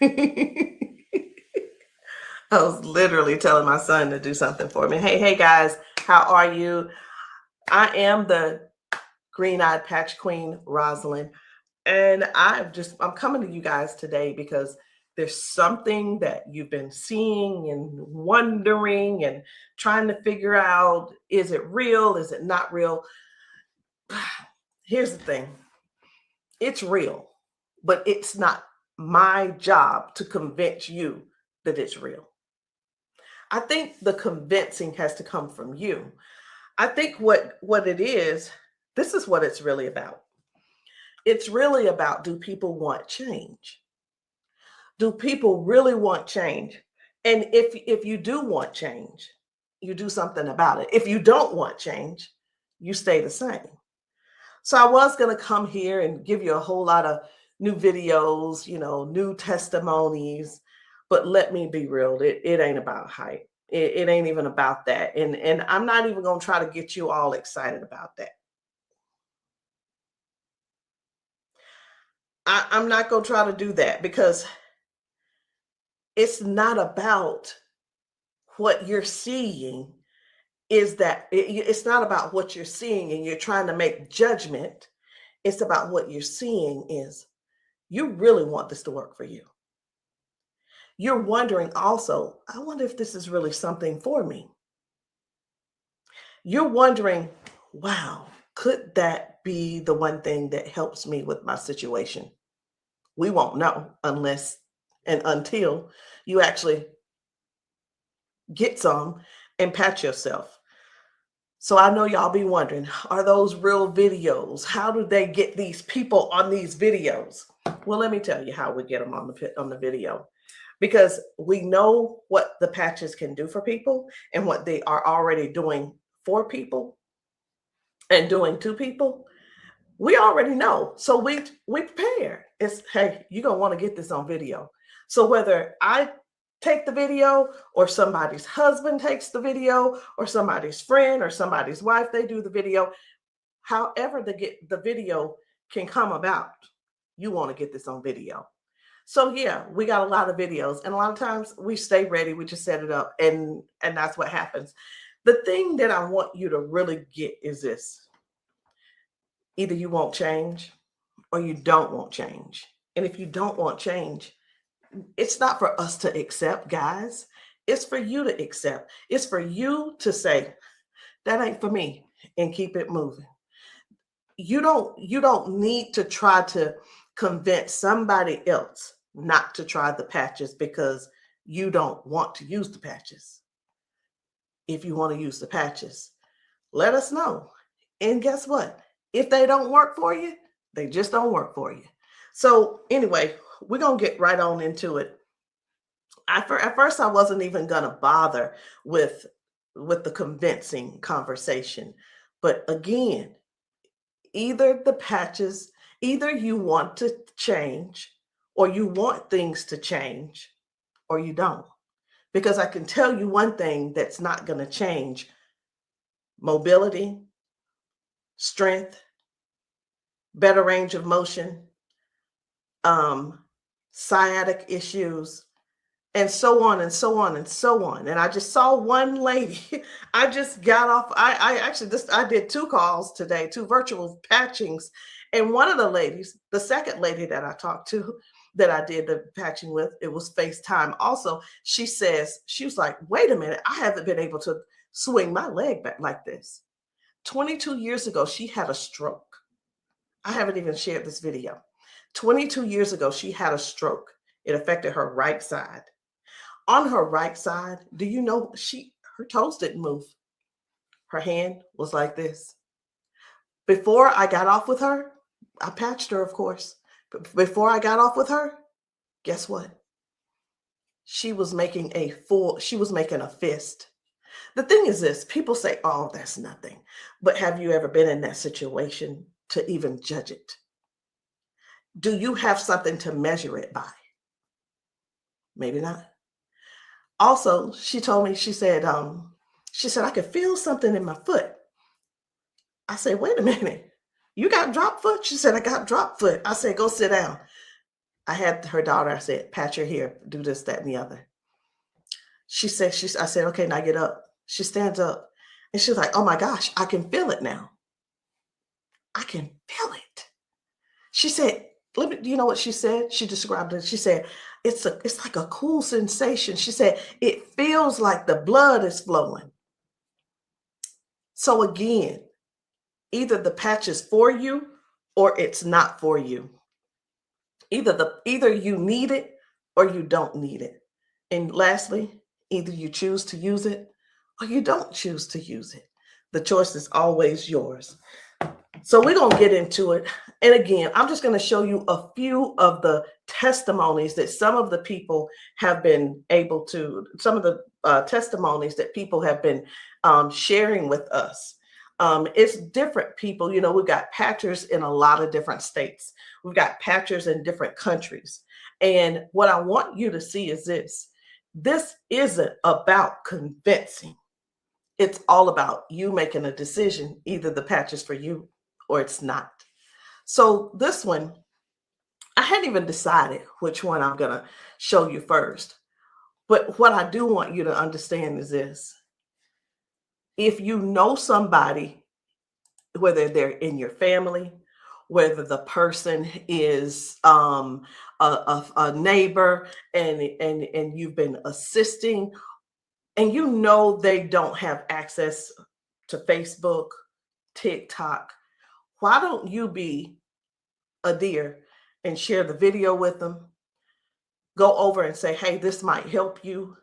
I was literally telling my son to do something for me. Hey guys, how are you? I am the green-eyed patch queen, Rosalind, and I'm coming to you guys today because there's something that you've been seeing and wondering and trying to figure out, is it real? Is it not real? Here's the thing. It's real, but it's not my job to convince you that it's real. I think the convincing has to come from you. I think what it is, this is what it's really about. It's really about, do people want change? Do people really want change? And if you do want change, you do something about it. If you don't want change, you stay the same. So I was going to come here and give you a whole lot of new videos, new testimonies, but let me be real, it ain't about hype. It ain't even about that. And I'm not even going to try to get you all excited about that. I'm not going to try to do that because it's not about what you're seeing. It's not about what you're seeing and you're trying to make judgment. It's about what you're seeing is you really want this to work for you. You're wondering also, I wonder if this is really something for me. You're wondering, wow, could that be the one thing that helps me with my situation? We won't know unless and until you actually get some and patch yourself. So I know y'all be wondering, are those real videos? How do they get these people on these videos? Well, let me tell you how we get them on the video. Because we know what the patches can do for people and what they are already doing for people and doing to people. We already know. So we prepare. It's, hey, you're going to want to get this on video. So whether I take the video or somebody's husband takes the video or somebody's friend or somebody's wife, they do the video, however the video can come about, you want to get this on video. So yeah, we got a lot of videos, and a lot of times we stay ready. We just set it up, and that's what happens. The thing that I want you to really get is this: either you won't change, or you don't want change. And if you don't want change, it's not for us to accept, guys. It's for you to accept. It's for you to say, that ain't for me, and keep it moving. You don't need to try to convince somebody else not to try the patches because you don't want to use the patches. If you want to use the patches, let us know. And guess what? If they don't work for you, they just don't work for you. So anyway, we're going to get right on into it. At first, I wasn't even going to bother with the convincing conversation. But again, either the patches, either you want to change or you want things to change or you don't. Because I can tell you one thing that's not going to change: mobility, strength, better range of motion, sciatic issues, and so on and so on and so on. And I just saw one lady. I just got off. I did 2 calls today, 2 virtual patchings. And one of the ladies, the second lady that I talked to, that I did the patching with, it was FaceTime also. She was like, wait a minute, I haven't been able to swing my leg back like this. 22 years ago, she had a stroke. I haven't even shared this video. 22 years ago, she had a stroke. It affected her right side. On her right side, do you know her toes didn't move? Her hand was like this. Before I got off with her, I patched her, of course. But before I got off with her, guess what? She was making a fist. The thing is this: people say, oh, that's nothing. But have you ever been in that situation to even judge it? Do you have something to measure it by? Maybe not. Also, she told me, she said, I could feel something in my foot. I said, wait a minute, you got drop foot? She said, I got drop foot. I said, go sit down. I had her daughter, I said, pat your hair, do this, that, and the other. I said, okay, now get up. She stands up and she's like, oh my gosh, I can feel it now. I can feel it. She said, do you know what she said? She described it. She said, it's like a cool sensation. She said, it feels like the blood is flowing. So again, either the patch is for you or it's not for you. Either you need it or you don't need it. And lastly, either you choose to use it or you don't choose to use it. The choice is always yours. So we're going to get into it. And again, I'm just going to show you a few of the testimonies that some of the people have been able to, some of the testimonies that people have been sharing with us. It's different people. You know, we've got patchers in a lot of different states. We've got patchers in different countries. And what I want you to see is this. This isn't about convincing. It's all about you making a decision. Either the patch is for you or it's not. So this one, I hadn't even decided which one I'm going to show you first. But what I do want you to understand is this. If you know somebody, whether they're in your family, whether the person is a neighbor and you've been assisting, and you know they don't have access to Facebook, TikTok, why don't you be a dear and share the video with them? Go over and say, hey, this might help you.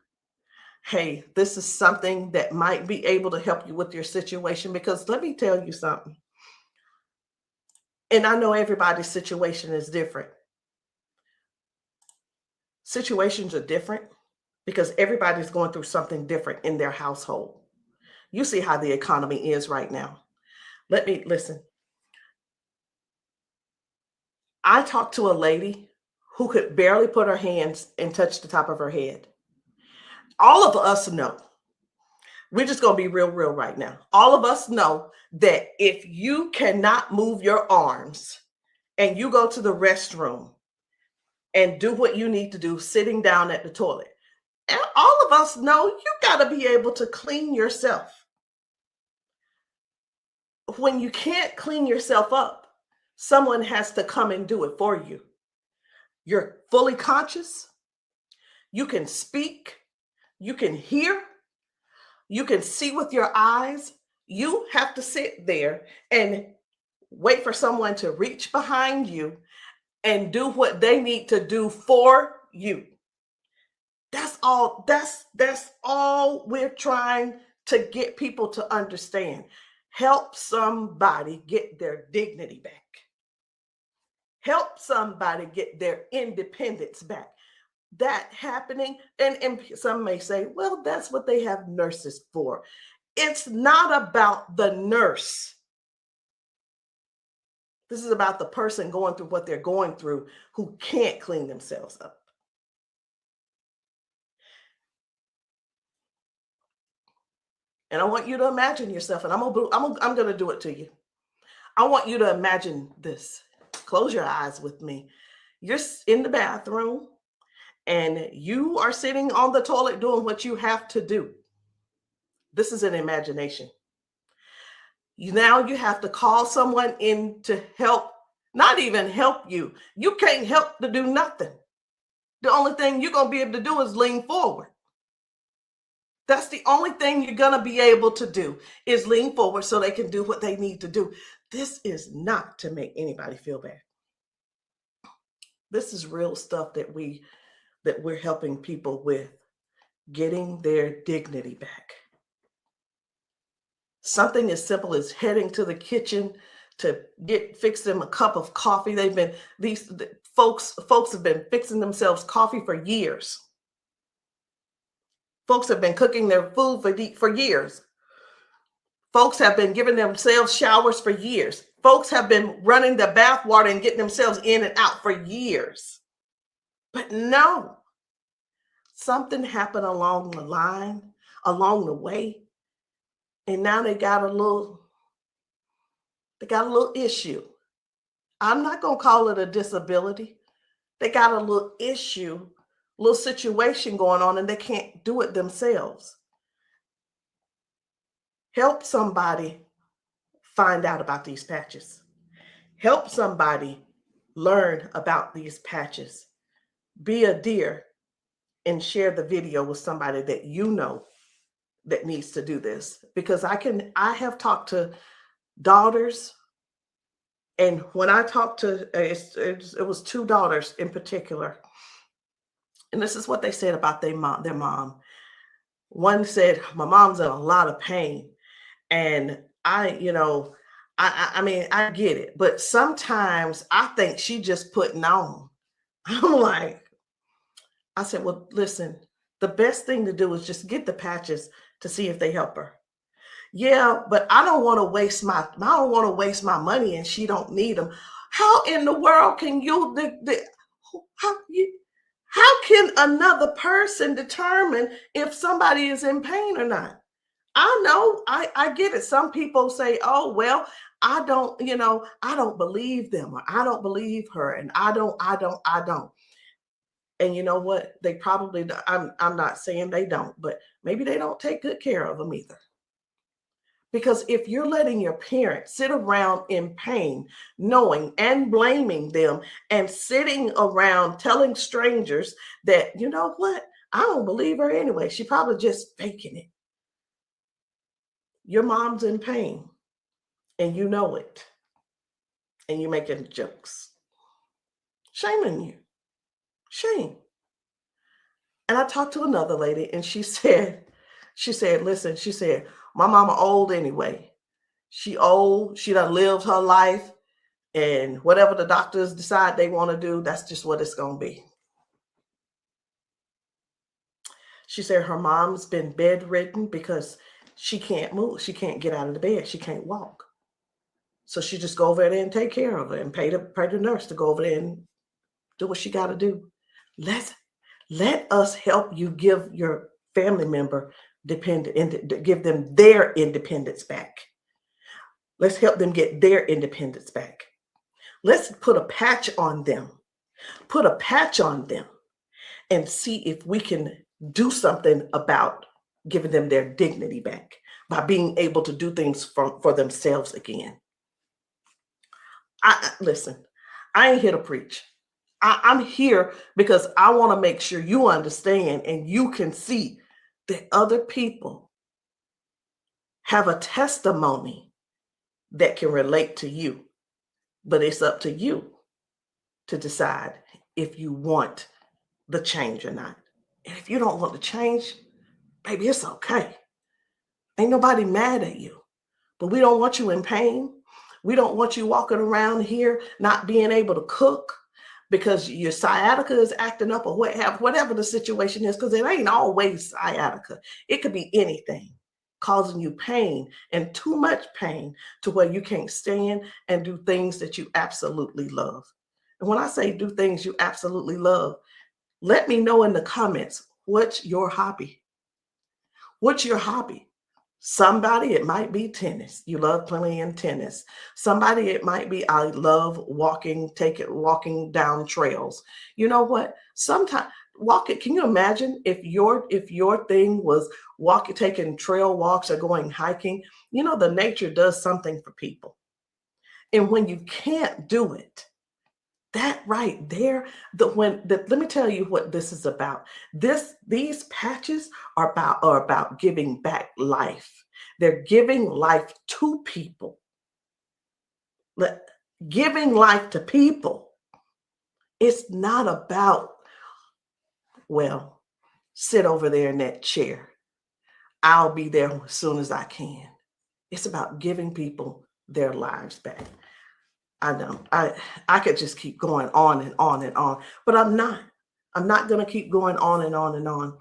Hey, this is something that might be able to help you with your situation. Because let me tell you something. And I know everybody's situation is different. Situations are different because everybody's going through something different in their household. You see how the economy is right now. Listen. I talked to a lady who could barely put her hands and touch the top of her head. All of us know, we're just going to be real right now. All of us know that if you cannot move your arms and you go to the restroom and do what you need to do sitting down at the toilet, and all of us know you got to be able to clean yourself. When you can't clean yourself up, someone has to come and do it for you. You're fully conscious. You can speak. You can hear. You can see with your eyes. You have to sit there and wait for someone to reach behind you and do what they need to do for you. That's all. That's all we're trying to get people to understand. Help somebody get their dignity back. Help somebody get their independence back. That happening, and some may say, well, that's what they have nurses for. It's not about the nurse. This is about the person going through what they're going through who can't clean themselves up. And I want you to imagine yourself, and I'm going to do it to you. I want you to imagine this. Close your eyes with me. You're in the bathroom and you are sitting on the toilet doing what you have to do. This is an imagination. Now you have to call someone in to help, not even help you. You can't help to do nothing. The only thing you're going to be able to do is lean forward. That's the only thing you're going to be able to do is lean forward so they can do what they need to do. This is not to make anybody feel bad. This is real stuff that we're helping people with, getting their dignity back. Something as simple as heading to the kitchen to fix them a cup of coffee. These folks have been fixing themselves coffee for years. Folks have been cooking their food for years. Folks have been giving themselves showers for years. Folks have been running the bath water and getting themselves in and out for years. But no, something happened along the line, along the way, and now they got a little issue. I'm not going to call it a disability They got a little issue, little situation going on, and they can't do it themselves. Help somebody find out about these patches. Help somebody learn about these patches. Be a dear and share the video with somebody that you know that needs to do this. Because I have talked to daughters, and when I talked to, it was two daughters in particular, and this is what they said about their mom. One said, my mom's in a lot of pain. And I mean, I get it, but sometimes I think she just putting on. I'm like, I said, well, listen, the best thing to do is just get the patches to see if they help her. Yeah, but I don't want to waste my money and she don't need them. How in the world can how you how can another person determine if somebody is in pain or not? I know, I get it. Some people say, oh, well, I don't believe them, or I don't believe her, and I don't. And you know what? They probably, I'm not saying they don't, but maybe they don't take good care of them either. Because if you're letting your parents sit around in pain, knowing and blaming them, and sitting around telling strangers that, you know what, I don't believe her anyway, she probably just faking it. Your mom's in pain and you know it, and you're making jokes. Shame on you. Shame. And I talked to another lady and she said, listen, she said, my mama old anyway. She old, she done lived her life, and whatever the doctors decide they want to do, that's just what it's going to be. She said her mom's been bedridden because she can't move. She can't get out of the bed. She can't walk. So she just go over there and take care of her and pay the nurse to go over there and do what she got to do. Let us help you give your family member give them their independence back. Let's help them get their independence back. Let's put a patch on them. Put a patch on them and see if we can do something about giving them their dignity back by being able to do things for themselves again. Listen, I ain't here to preach. I'm here because I want to make sure you understand and you can see that other people have a testimony that can relate to you. But it's up to you to decide if you want the change or not. And if you don't want the change, baby, it's okay. Ain't nobody mad at you. But we don't want you in pain. We don't want you walking around here not being able to cook because your sciatica is acting up, or whatever the situation is, because it ain't always sciatica. It could be anything causing you pain, and too much pain to where you can't stand and do things that you absolutely love. And when I say do things you absolutely love, let me know in the comments, what's your hobby? What's your hobby? Somebody, it might be tennis. You love playing tennis. Somebody, it might be, I love walking down trails. You know what? Sometimes walking, can you imagine if your thing was taking trail walks or going hiking? You know, the nature does something for people. And when you can't do it, that right there, let me tell you what this is about. These patches are about giving back life. They're giving life to people. Giving life to people. It's not about, well, sit over there in that chair. I'll be there as soon as I can. It's about giving people their lives back. I know I could just keep going on and on and on, but I'm not. I'm not going to keep going on and on and on.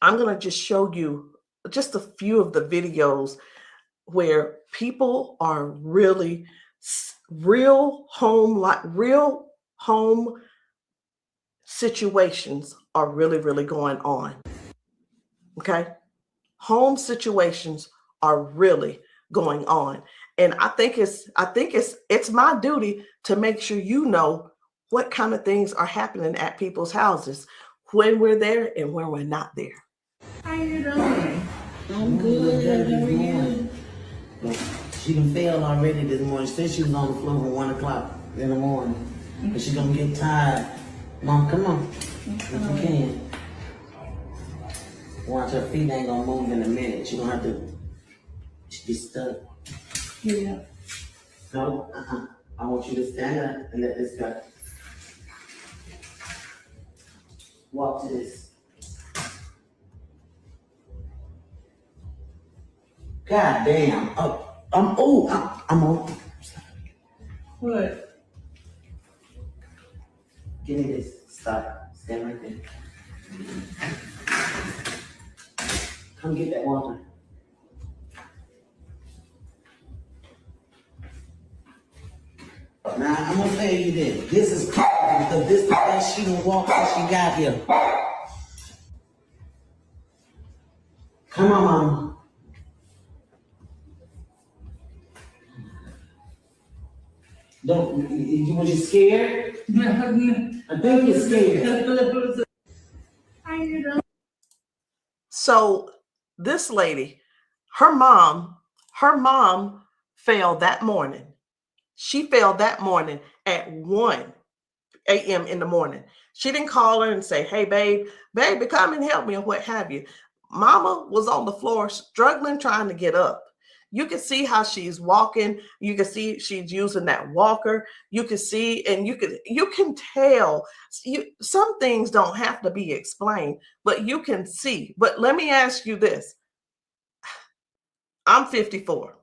I'm going to just show you just a few of the videos where people are really real home situations are really going on. Okay? Home situations are really going on. And I think it's my duty to make sure you know what kind of things are happening at people's houses when we're there and when we're not there. How you doing? I'm good. How are you? She done failed already this morning. She said she was on the floor from 1 o'clock in the morning. But she gonna get tired. Mom, come on. If you can. Watch, her feet ain't gonna move in a minute. She gonna have to be stuck. Yeah. No, I want you to stand up and let this go. Walk to this. God damn. I'm on. What? Give me this. Stop. Stand right there. Come get that water. Now, I'm gonna tell you this. This is powerful because this is the best she done walked since she got here. Come on, Mama. Don't, was you scared? I think you're scared. How you doing? So this lady, her mom fell that morning. She fell that morning at 1 a.m. in the morning. She didn't call her and say, hey, baby, come and help me, or what have you. Mama was on the floor struggling, trying to get up. You can see how she's walking. You can see she's using that walker. You can see, and you can tell. Some things don't have to be explained, but you can see. But let me ask you this. I'm 54.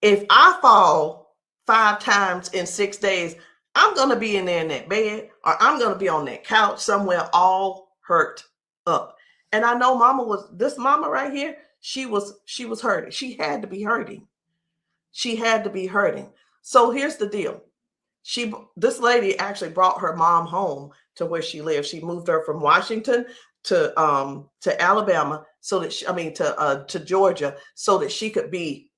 If I fall 5 times in 6 days, I'm going to be in there in that bed, or I'm going to be on that couch somewhere all hurt up. And I know this mama right here, she was hurting. She had to be hurting. She had to be hurting. So here's the deal. This lady actually brought her mom home to where she lived. She moved her from Washington to Alabama to Georgia, so that she could be,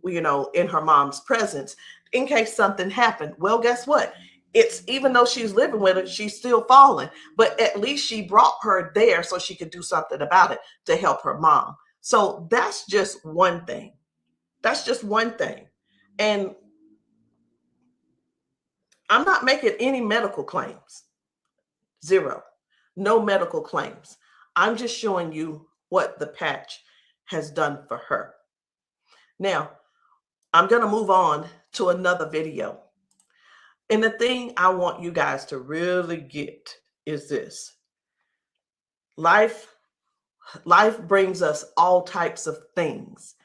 in her mom's presence in case something happened. Well, guess what? It's, even though she's living with her, she's still falling, but at least she brought her there so she could do something about it to help her mom. So that's just one thing. That's just one thing. And I'm not making any medical claims. Zero. No medical claims. I'm just showing you what the patch has done for her. Now, I'm going to move on to another video. And the thing I want you guys to really get is this. Life brings us all types of things.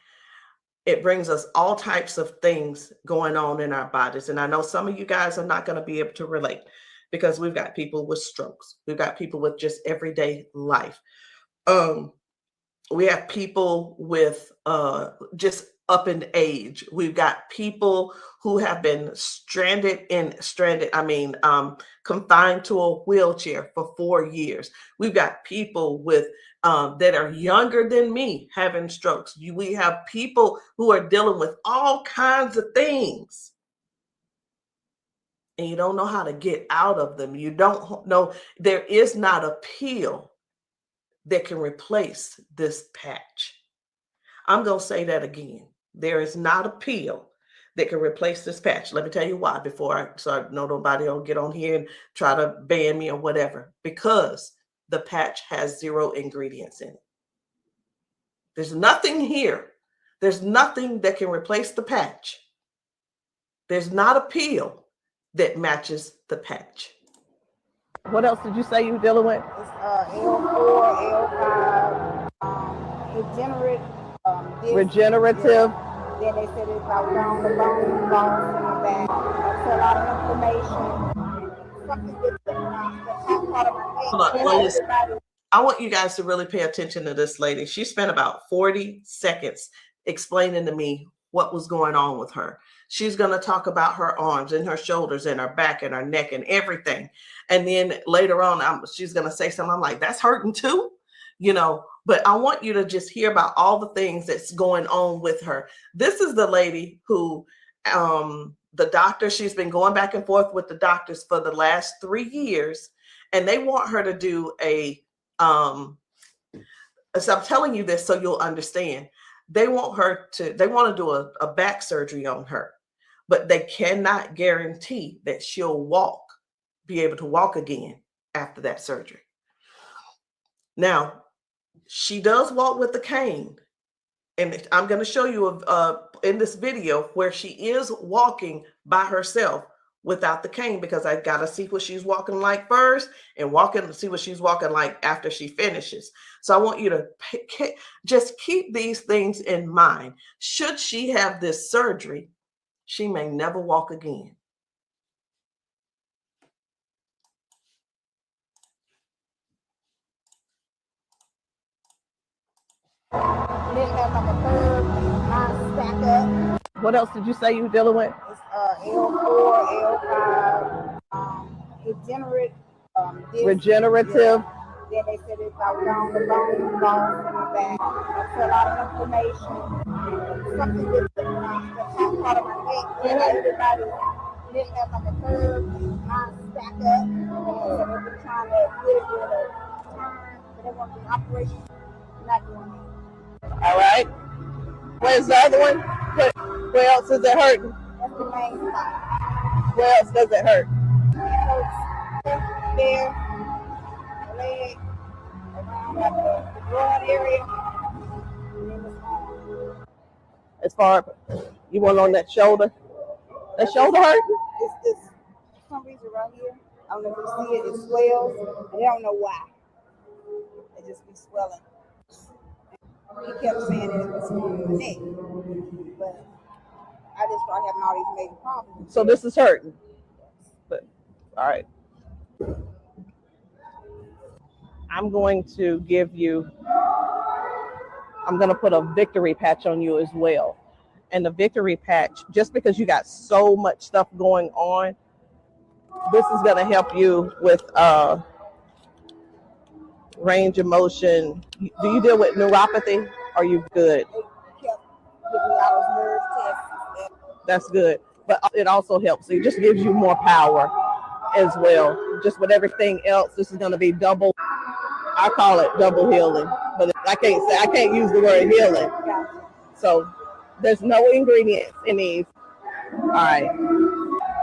It brings us all types of things going on in our bodies. And I know some of you guys are not going to be able to relate, because we've got people with strokes. We've got people with just everyday life. We have people with just up in age. We've got people who have been confined to a wheelchair for 4 years. We've got people with that are younger than me having strokes. We have people who are dealing with all kinds of things, and you don't know how to get out of them. You don't know. There is not a pill that can replace this patch. I'm going to say that again. There is not a pill that can replace this patch. Let me tell you why, so I know nobody will get on here and try to ban me or whatever. Because the patch has 0 ingredients in it. There's nothing here. There's nothing that can replace the patch. There's not a pill that matches the patch. What else did you say you were dealing with? It's L4, L5, Regenerative. Yeah. Then they said it's about down the bone, bones in the back. That's a lot of inflammation. Something that's part of my neck. I want you guys to really pay attention to this lady. She spent about 40 seconds explaining to me what was going on with her. She's going to talk about her arms and her shoulders and her back and her neck and everything. And then later on, she's going to say something. I'm like, that's hurting too, but I want you to just hear about all the things that's going on with her. This is the lady who the doctor, she's been going back and forth with the doctors for the last 3 years, and they want her to do a so I'm telling you this so you'll understand. They want to do a back surgery on her, but they cannot guarantee that she'll be able to walk again after that surgery. Now, she does walk with the cane, and I'm going to show you in this video where she is walking by herself without the cane, because I got to see what she's walking like first and see what she's walking like after she finishes. So I want you to just keep these things in mind. Should she have this surgery, she may never walk again. Then have like a curve, mine stack up. What else did you say you were dealing with? It's L4, L5, regenerative. Yeah. Then they said it's like down the bone, lost in the back. That's a lot of inflammation. Something with the top part of my neck. And everybody didn't have like a curve, mine stack up. So they've been trying to get it with a turn, but they want the operation. Not doing it. All right. Where's the other one? Where else is it hurting? That's the main spot. Where else does it hurt? It hurts there, leg, around like the broad area, and then the arm. As far you want on that shoulder? That shoulder hurt? It's this, for some reason right here. I don't know if you see it, it swells, and they don't know why. It just be swelling. He kept saying that it was from the neck, but I just started having all these major problems. So this is hurting. But, all right. I'm going to put a victory patch on you as well. And the victory patch, just because you got so much stuff going on, this is going to help you with range of motion. Do you deal with neuropathy? Are you good? They kept giving me all those nerve tests. That's good. But it also helps. It just gives you more power as well. Just with everything else, this is going to be double. I call it double healing, but I can't use the word healing. So there's no ingredients in these. All right.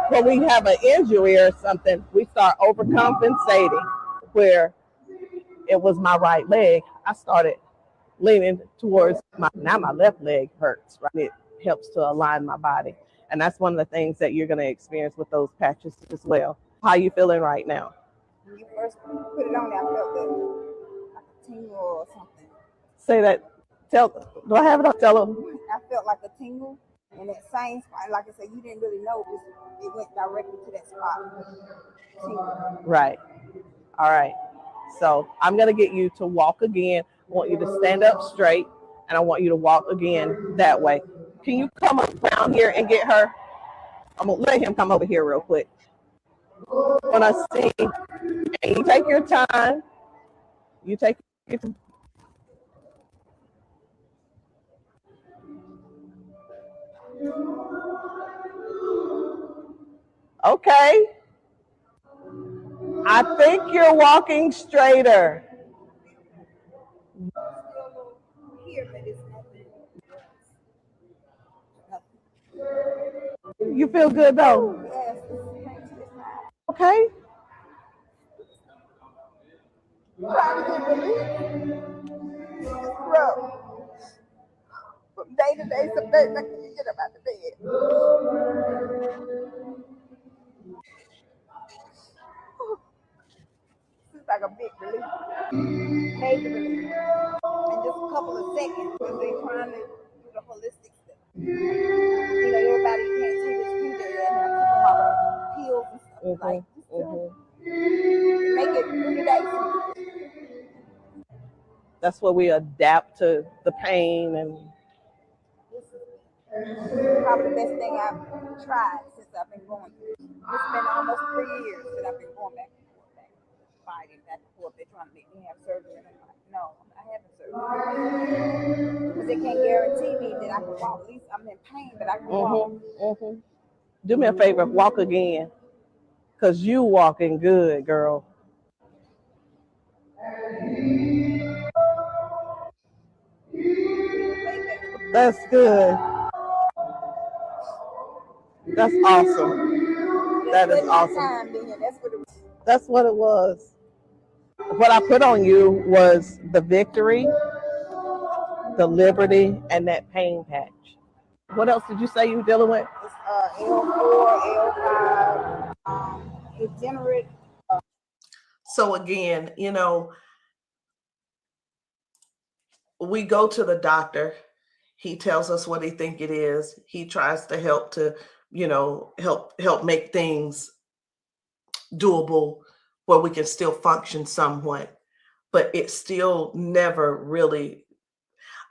When we have an injury or something, we start overcompensating. Where it was my right leg, I started leaning towards my left leg hurts, right? It helps to align my body. And that's one of the things that you're going to experience with those patches as well. How are you feeling right now? When you first put it on, I felt like a tingle or something. Say that. Do I have it up? Tell them. I felt like a tingle in that same spot. Like I said, you didn't really know it went directly to that spot. Tingle. Right. All right. So I'm going to get you to walk again. I want you to stand up straight, and I want you to walk again that way. Can you come around here and get her? I'm going to let him come over here real quick. When I sing, and you take your time. You take your time. Okay. I think you're walking straighter. You feel good though? Okay. From day to day, some days I can't get up out of bed. It's like a big relief, major relief, in just a couple of seconds because they're trying to do the holistic stuff. You know, everybody can't see this picture and I keep them all the pills and stuff like make it 3 days. That's where we adapt to the pain and. This is probably the best thing I've tried since I've been going through. It's been almost 3 years that I've been going back and forth, fighting back and forth. They're trying to make me have surgery, and I'm like, no, I'm not having surgery because they can't guarantee me that I can walk. At least I'm in pain, but I can walk. Do me a favor, walk again, because you walking good, girl. That's good. That's awesome. That is awesome. That's what it was. What I put on you was the victory, the liberty, and that pain patch. What else did you say you were dealing with? It's L4, L5, degenerate. So again, we go to the doctor. He tells us what he think it is. He tries to help help make things doable where we can still function somewhat, but it's still never really.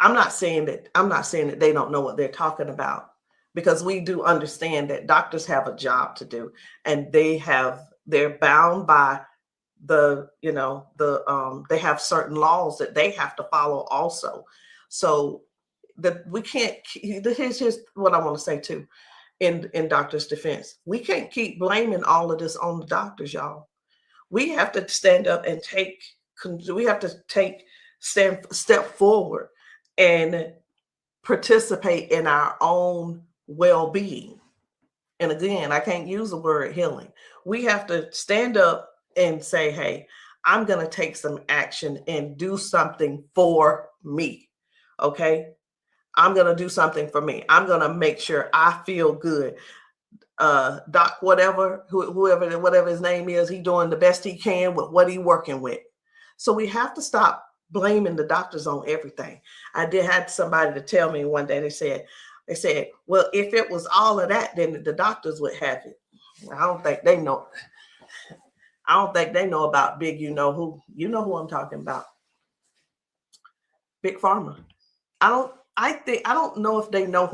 I'm not saying that they don't know what they're talking about, because we do understand that doctors have a job to do, and they're bound by they have certain laws that they have to follow also. So that we can't. Here's what I want to say too, in doctors' defense. We can't keep blaming all of this on the doctors, y'all. We have to stand up and step forward and participate in our own well-being. And again, I can't use the word healing. We have to stand up and say, hey, I'm going to take some action and do something for me. Okay. I'm going to do something for me. I'm going to make sure I feel good. Doc, whatever his name is, he doing the best he can with what he working with. So we have to stop blaming the doctors on everything. I had somebody to tell me one day, they said, well, if it was all of that, then the doctors would have it. I don't think they know. I don't think they know about big, you know who I'm talking about. Big Pharma. I don't know if they know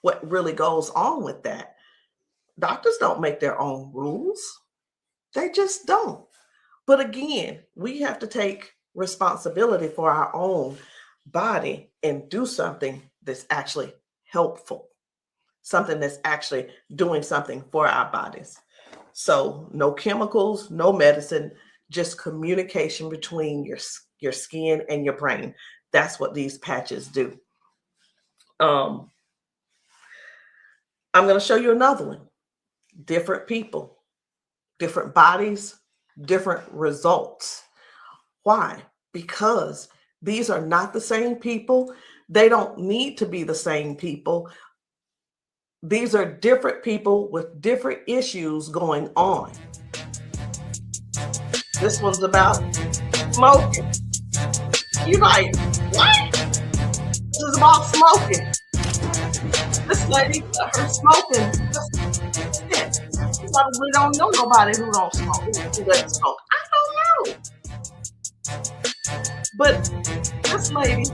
what really goes on with that. Doctors don't make their own rules. They just don't. But again, we have to take responsibility for our own body and do something that's actually helpful, something that's actually doing something for our bodies. So no chemicals, no medicine, just communication between your skin and your brain. That's what these patches do. I'm going to show you another one. Different people, different bodies, different results. Why? Because these are not the same people. They don't need to be the same people. These are different people with different issues going on. This one's about smoking. You're like, what? This is about smoking. This lady, her smoking. You probably don't know nobody who don't smoke, who doesn't smoke. I don't know. But this lady,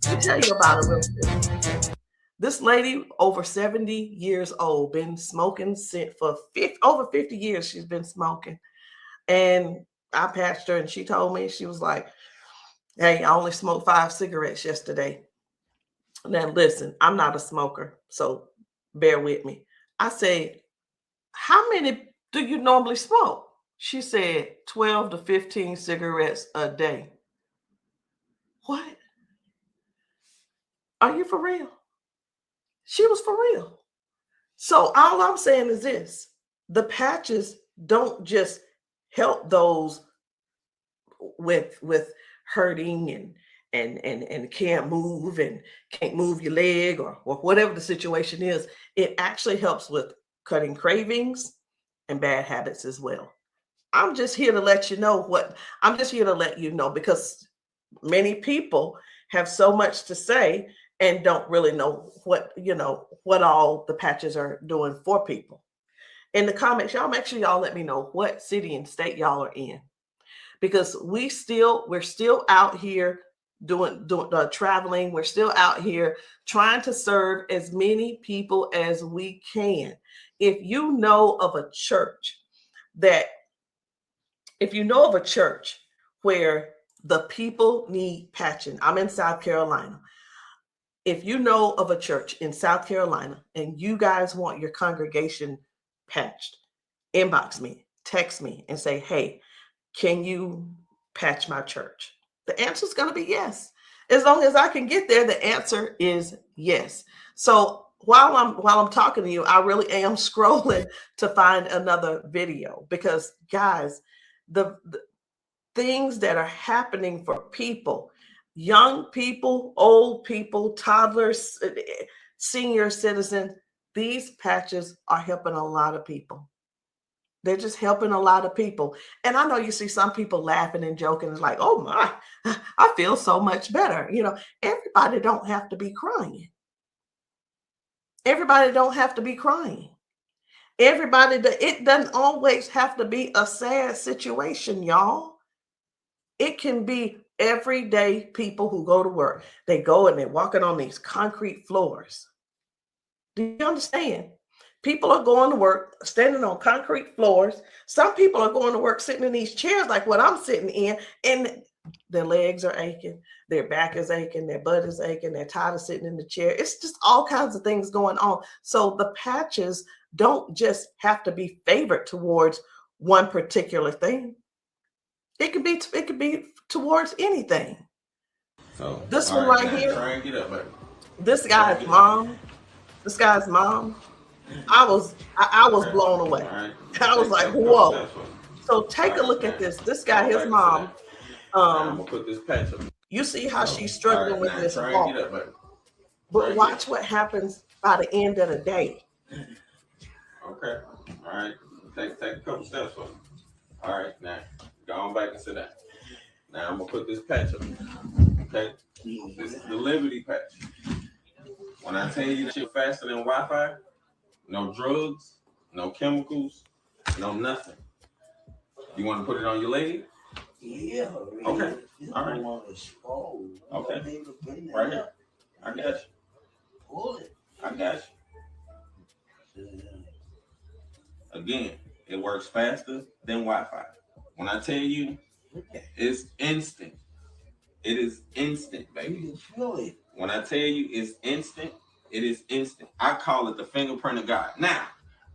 let me tell you about her real quick. This lady, over 70 years old, been smoking for over 50 years. She's been smoking. And I patched her, and she told me, she was like, hey, I only smoked 5 cigarettes yesterday. Now, listen, I'm not a smoker, so bear with me. I said, how many do you normally smoke? She said 12 to 15 cigarettes a day. What? Are you for real? She was for real. So all I'm saying is this: the patches don't just help those with hurting and can't move and can't move your leg or whatever the situation is. It actually helps with cutting cravings and bad habits as well. I'm just here to let you know because many people have so much to say and don't really know what all the patches are doing for people. In the comments, y'all make sure y'all let me know what city and state y'all are in, because we're still out here doing traveling. We're still out here trying to serve as many people as we can. If you know of a church where the people need patching, I'm in South Carolina. if you know of a church in South Carolina and you guys want your congregation patched, inbox me, text me, and say, hey, can you patch my church? The answer is going to be yes. As long as I can get there, the answer is yes. So while I'm talking to you, I really am scrolling to find another video, because guys, the things that are happening for people, young people, old people, toddlers, senior citizens, these patches are helping a lot of people. They're just helping a lot of people. And I know you see some people laughing and joking. It's like, oh my, I feel so much better. You know, everybody don't have to be crying. Everybody don't have to be crying. It doesn't always have to be a sad situation, y'all. It can be everyday people who go to work. They go and they're walking on these concrete floors. Do you understand? People are going to work standing on concrete floors. Some people are going to work sitting in these chairs like what I'm sitting in, and their legs are aching, their back is aching, their butt is aching, they're tired of sitting in the chair. It's just all kinds of things going on. So the patches don't just have to be favored towards one particular thing. It could be towards anything. So this one right here, try and get up, baby. This guy's mom, I was blown away. Right. I was like, whoa. So take a look at this. This guy, his mom, I'm gonna put this patch up. you see how she's struggling with this try walk. and get up, baby. But watch what happens by the end of the day. Okay. All right. Take a couple steps for me. All right. Now go on back and sit down. Now I'm gonna put this patch up. Okay. This is the Liberty patch. When I tell you that you're faster than Wi-Fi, no drugs, no chemicals, no nothing. You want to put it on your leg? Yeah. Okay. All right. Okay. Right here. I got you. Pull it. I got you. Again, it works faster than Wi-Fi. When I tell you, it's instant. It is instant, baby. You can feel it. When I tell you it's instant, it is instant. I call it the fingerprint of God. Now,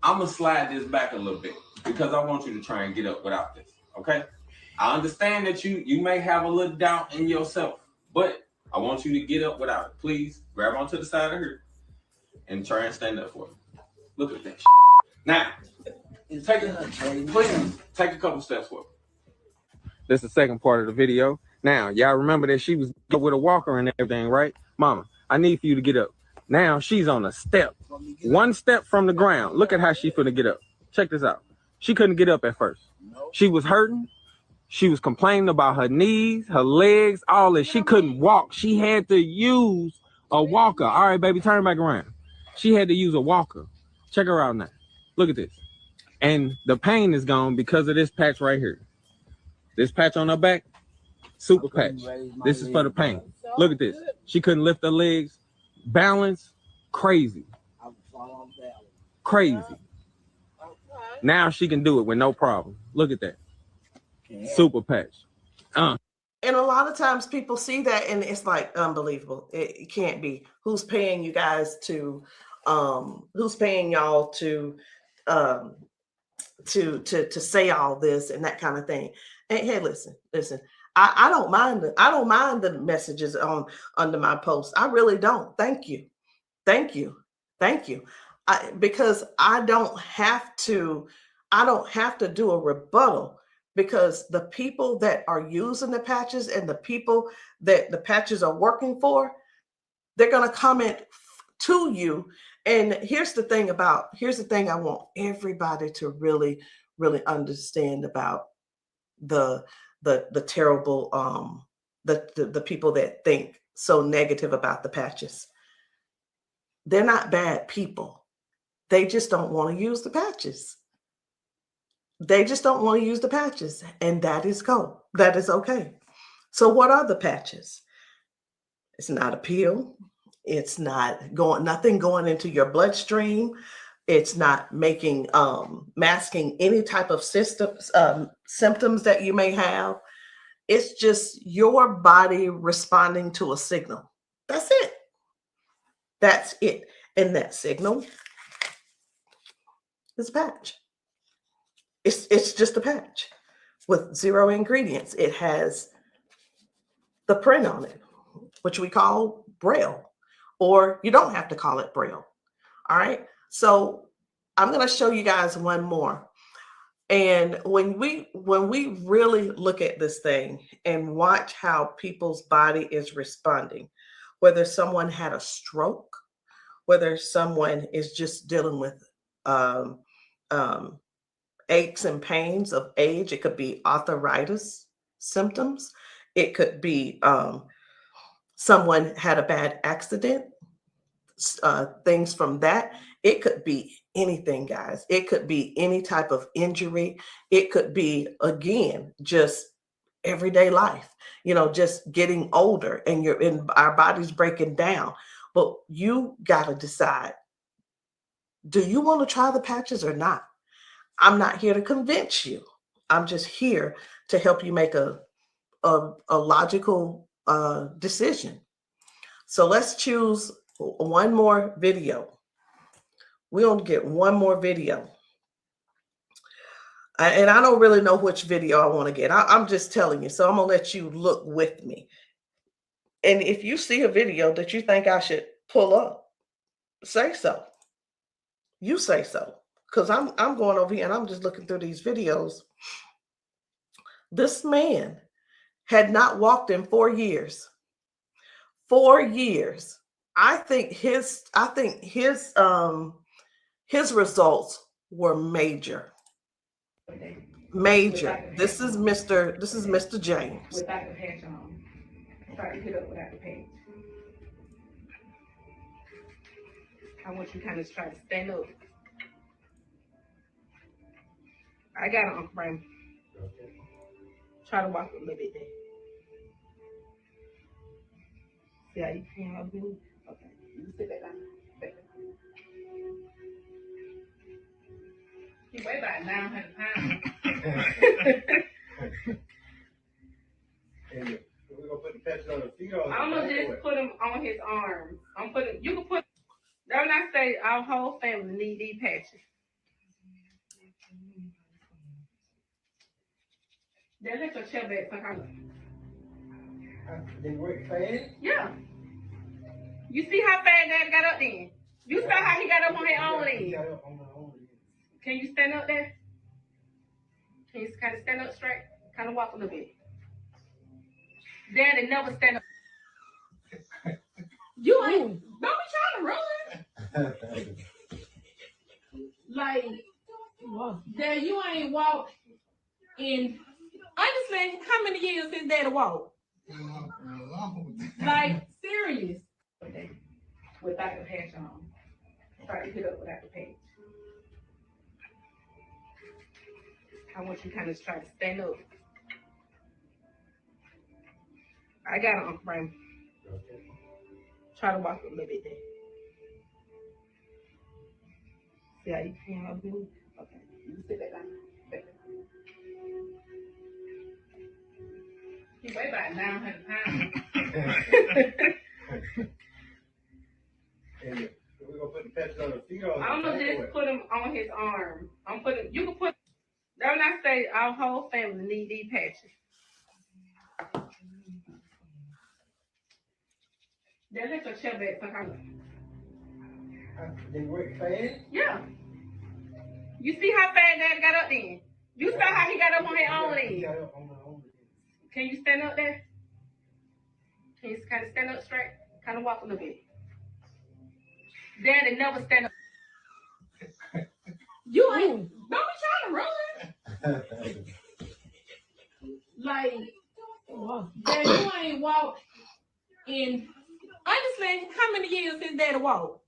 I'm going to slide this back a little bit because I want you to try and get up without this, okay? I understand that you may have a little doubt in yourself, but I want you to get up without it. Please grab onto the side of her and try and stand up for me. Look at that shit. Now, take a couple steps forward. This is the second part of the video. Now, y'all remember that she was with a walker and everything, right? Mama, I need for you to get up. Now, she's on a step. One step from the ground. Look at how she's finna get up. Check this out. She couldn't get up at first. She was hurting. She was complaining about her knees, her legs, all that. She couldn't walk. She had to use a walker. All right, baby, turn back around. She had to use a walker. Check her out now. Look at this. And the pain is gone because of this patch right here. This patch on her back, super patch. This is for the pain. Look at this. She couldn't lift her legs. Balance, crazy. Crazy. Now she can do it with no problem. Look at that. Super patch. And a lot of times people see that and it's like unbelievable. It can't be. Who's paying you guys to who's paying y'all to say all this and that kind of thing. And hey, listen. I don't mind the messages under my post. I really don't. Thank you. Because I don't have to do a rebuttal, because the people that are using the patches and the people that the patches are working for, they're going to comment to you. And here's the thing I want everybody to really, really understand about the terrible, the people that think so negative about the patches. They're not bad people. They just don't want to use the patches. And that is cool. That is okay. So what are the patches? It's not a pill. It's not nothing going into your bloodstream. It's not masking any type of symptoms that you may have. It's just your body responding to a signal. That's it. That's it. And that signal is a patch. It's just a patch with 0 ingredients. It has the print on it, which we call Braille, or you don't have to call it Braille. All right. So I'm going to show you guys one more. And when we really look at this thing and watch how people's body is responding, whether someone had a stroke, whether someone is just dealing with aches and pains of age, it could be arthritis symptoms, it could be someone had a bad accident, things from that. It could be anything, guys. It could be any type of injury. It could be, again, just everyday life, just getting older and our body's breaking down. But you got to decide, do you want to try the patches or not? I'm not here to convince you. I'm just here to help you make a logical decision. So let's choose one more video. We're going to get one more video. And I don't really know which video I want to get. I'm just telling you. So I'm going to let you look with me. And if you see a video that you think I should pull up, say so. You say so. Because I'm going over here and I'm just looking through these videos. This man had not walked in 4 years. 4 years. I think his results were major. Major. This is Mr. James. Without the patch on. Try to get up without the patch. I want you to kind of try to stand up. I got it, Uncle Brian. Try to walk a little bit there. See how you can up here? Okay. You sit back down. Back down. He weigh about 900 pounds. And we're gonna put the patches on the feet or I'm gonna just put them on his arms. You can put, don't I say our whole family need these patches. Then let your chair back some They work fast? Yeah. You see how fast Daddy got up then? You saw how he got up on his own leg. Can you stand up there? Can you kind of stand up straight? Kind of walk a little bit. Daddy never stand up. You ain't, don't be trying to run. Like, Dad, you ain't walked in, honestly, how many years since Daddy walked? Like, serious. Without the patch on. Try to get up without the patch. I want you to kind of try to stand up. I got it, Uncle Brian. Try to walk a little bit there. See how you can up here? Okay. You sit back down. Back down. He weigh about 900 pounds. And we're gonna put the patches on the feet or I'm gonna just put them on his arm. You can put, don't I say our whole family need these patches. Then let your chair back some They work fast? Yeah. You see how fast Daddy got up then? You saw how he got up on his own leg. Can you stand up there? Can you kind of stand up straight? Kind of walk a little bit. Daddy never stand up. You ain't, don't be trying to run. Like, Daddy, you ain't walked in, honestly, how many years since Daddy walked?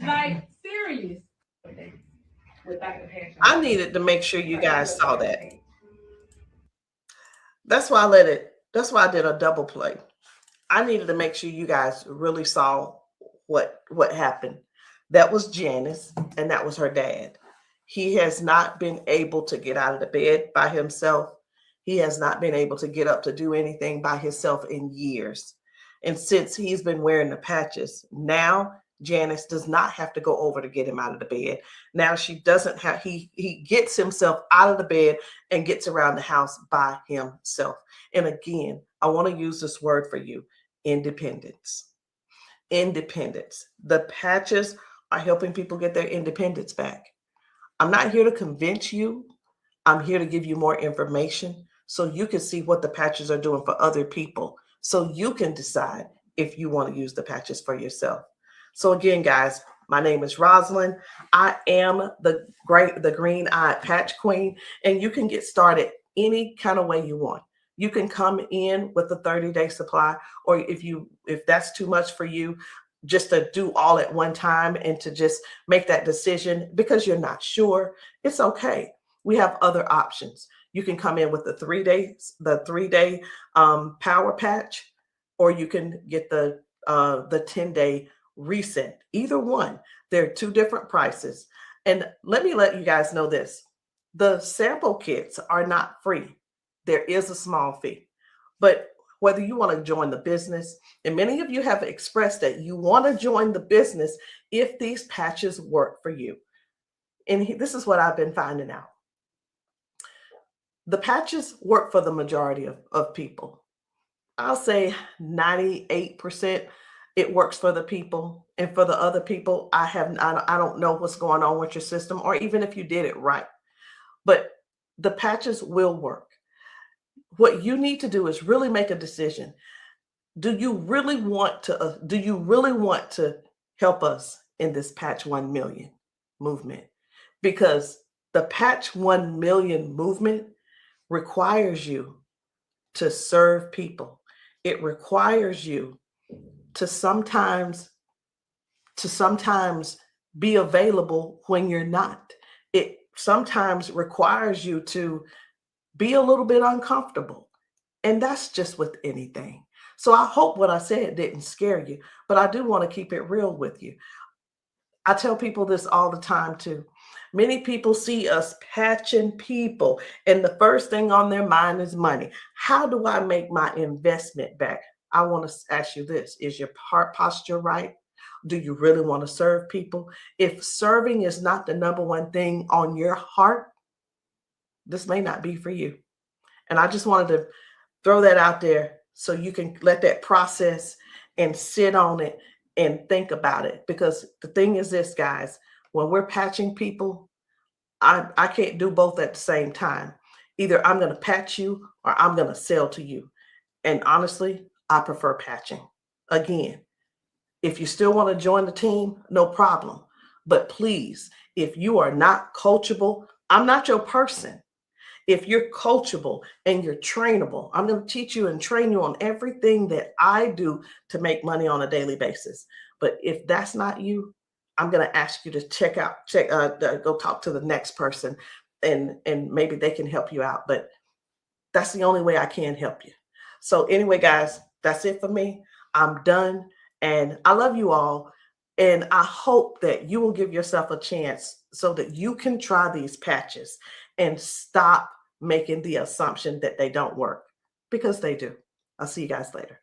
Like, serious. Without the patch on. I needed to make sure you guys saw that. That's why I did a double play. I needed to make sure you guys really saw what happened. That was Janice, and that was her dad. He has not been able to get out of the bed by himself. He has not been able to get up to do anything by himself in years. And since he's been wearing the patches, now Janice does not have to go over to get him out of the bed. Now she doesn't have, he gets himself out of the bed and gets around the house by himself. And again, I want to use this word for you, independence. Independence. The patches are helping people get their independence back. I'm not here to convince you. I'm here to give you more information so you can see what the patches are doing for other people, so you can decide if you want to use the patches for yourself. So again, guys, my name is Rosalind. I am the green-eyed patch queen, and you can get started any kind of way you want. You can come in with a 30-day supply, or if that's too much for you, just to do all at one time and to just make that decision because you're not sure, it's okay. We have other options. You can come in with the 3-day power patch, or you can get the 10-day reset. Either one. There are two different prices. And let me let you guys know this. The sample kits are not free. There is a small fee. But whether you want to join the business, and many of you have expressed that you want to join the business if these patches work for you. And this is what I've been finding out. The patches work for the majority of people. I'll say 98% it works for the people. And for the other people, I don't know what's going on with your system, or even if you did it right. But the patches will work. What you need to do is really make a decision. Do you really want to help us in this Patch 1 Million movement? Because the Patch 1 Million movement requires you to serve people. It requires you to sometimes be available when you're not. It sometimes requires you to be a little bit uncomfortable. And that's just with anything. So I hope what I said didn't scare you, but I do want to keep it real with you. I tell people this all the time too. Many people see us patching people, and the first thing on their mind is money. How do I make my investment back? I want to ask you this. Is your heart posture right? Do you really want to serve people? If serving is not the number one thing on your heart, this may not be for you. And I just wanted to throw that out there so you can let that process and sit on it and think about it. Because the thing is this, guys, when we're patching people, I can't do both at the same time. Either I'm going to patch you or I'm going to sell to you. And honestly, I prefer patching. Again, if you still want to join the team, no problem. But please, if you are not coachable, I'm not your person. If you're coachable and you're trainable, I'm going to teach you and train you on everything that I do to make money on a daily basis. But if that's not you, I'm going to ask you to go talk to the next person, and maybe they can help you out. But that's the only way I can help you. So anyway, guys, that's it for me. I'm done. And I love you all. And I hope that you will give yourself a chance so that you can try these patches and stop making the assumption that they don't work, because they do. I'll see you guys later.